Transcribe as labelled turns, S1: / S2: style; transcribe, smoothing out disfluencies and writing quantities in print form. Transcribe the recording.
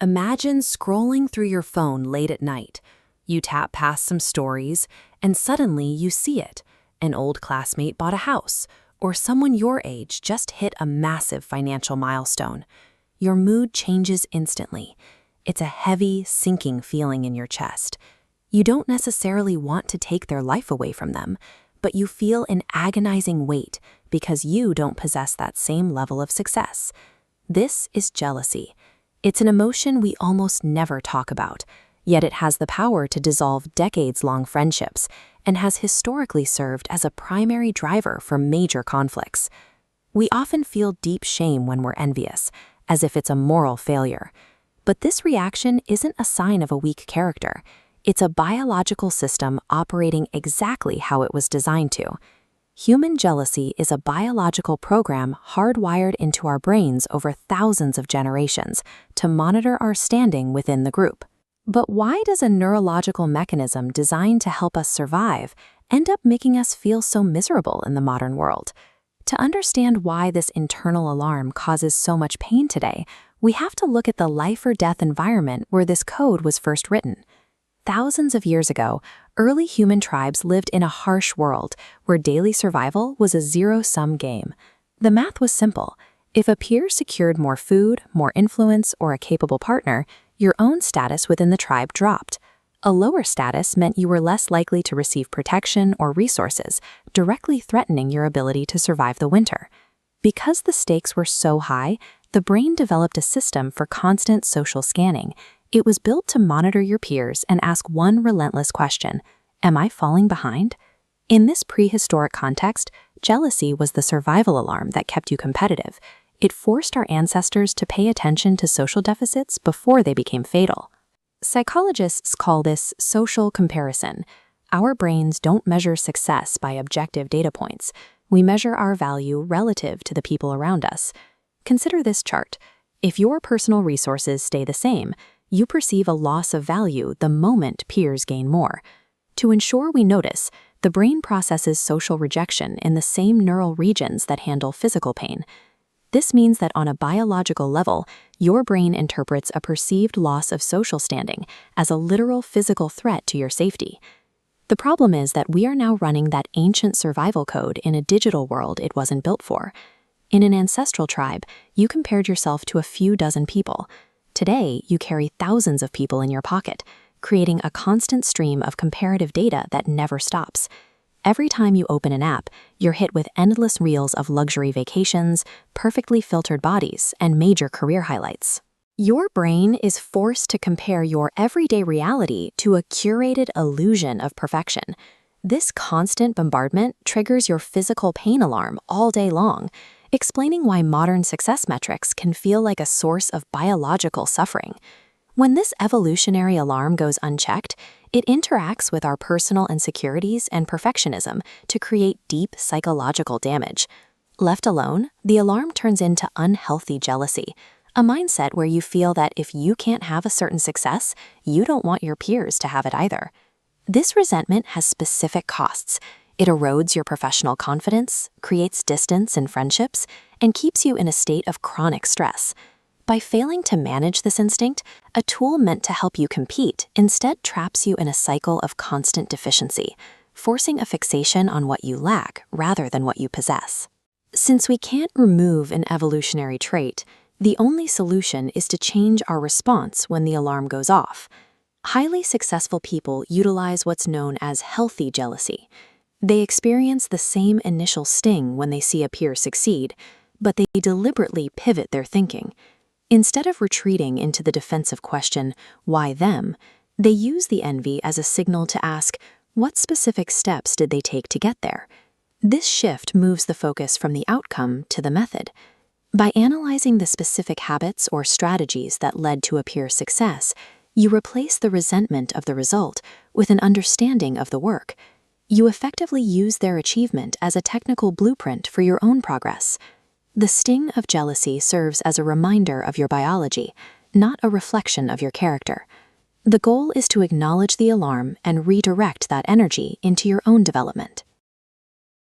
S1: Imagine scrolling through your phone late at night. You tap past some stories, and suddenly you see it. An old classmate bought a house, or someone your age just hit a massive financial milestone. Your mood changes instantly. It's a heavy, sinking feeling in your chest. You don't necessarily want to take their life away from them, but you feel an agonizing weight because you don't possess that same level of success. This is jealousy. It's an emotion we almost never talk about, yet it has the power to dissolve decades-long friendships and has historically served as a primary driver for major conflicts. We often feel deep shame when we're envious, as if it's a moral failure. But this reaction isn't a sign of a weak character. It's a biological system operating exactly how it was designed to. Human jealousy is a biological program hardwired into our brains over thousands of generations to monitor our standing within the group. But why does a neurological mechanism designed to help us survive end up making us feel so miserable in the modern world? To understand why this internal alarm causes so much pain today, we have to look at the life-or-death environment where this code was first written. Thousands of years ago, early human tribes lived in a harsh world where daily survival was a zero-sum game. The math was simple. If a peer secured more food, more influence, or a capable partner, your own status within the tribe dropped. A lower status meant you were less likely to receive protection or resources, directly threatening your ability to survive the winter. Because the stakes were so high, the brain developed a system for constant social scanning. It was built to monitor your peers and ask one relentless question: am I falling behind? In this prehistoric context, jealousy was the survival alarm that kept you competitive. It forced our ancestors to pay attention to social deficits before they became fatal. Psychologists call this social comparison. Our brains don't measure success by objective data points. We measure our value relative to the people around us. Consider this chart. If your personal resources stay the same, you perceive a loss of value the moment peers gain more. To ensure we notice, the brain processes social rejection in the same neural regions that handle physical pain. This means that on a biological level, your brain interprets a perceived loss of social standing as a literal physical threat to your safety. The problem is that we are now running that ancient survival code in a digital world it wasn't built for. In an ancestral tribe, you compared yourself to a few dozen people. Today, you carry thousands of people in your pocket, creating a constant stream of comparative data that never stops. Every time you open an app, you're hit with endless reels of luxury vacations, perfectly filtered bodies, and major career highlights. Your brain is forced to compare your everyday reality to a curated illusion of perfection. This constant bombardment triggers your physical pain alarm all day long, explaining why modern success metrics can feel like a source of biological suffering. When this evolutionary alarm goes unchecked, it interacts with our personal insecurities and perfectionism to create deep psychological damage. Left alone, the alarm turns into unhealthy jealousy, a mindset where you feel that if you can't have a certain success, you don't want your peers to have it either. This resentment has specific costs. It erodes your professional confidence, creates distance in friendships, and keeps you in a state of chronic stress. By failing to manage this instinct, a tool meant to help you compete instead traps you in a cycle of constant deficiency, forcing a fixation on what you lack rather than what you possess. Since we can't remove an evolutionary trait, the only solution is to change our response when the alarm goes off. Highly successful people utilize what's known as healthy jealousy. They experience the same initial sting when they see a peer succeed, but they deliberately pivot their thinking. Instead of retreating into the defensive question, why them, they use the envy as a signal to ask, what specific steps did they take to get there? This shift moves the focus from the outcome to the method. By analyzing the specific habits or strategies that led to a peer's success, you replace the resentment of the result with an understanding of the work. You effectively use their achievement as a technical blueprint for your own progress. The sting of jealousy serves as a reminder of your biology, not a reflection of your character. The goal is to acknowledge the alarm and redirect that energy into your own development.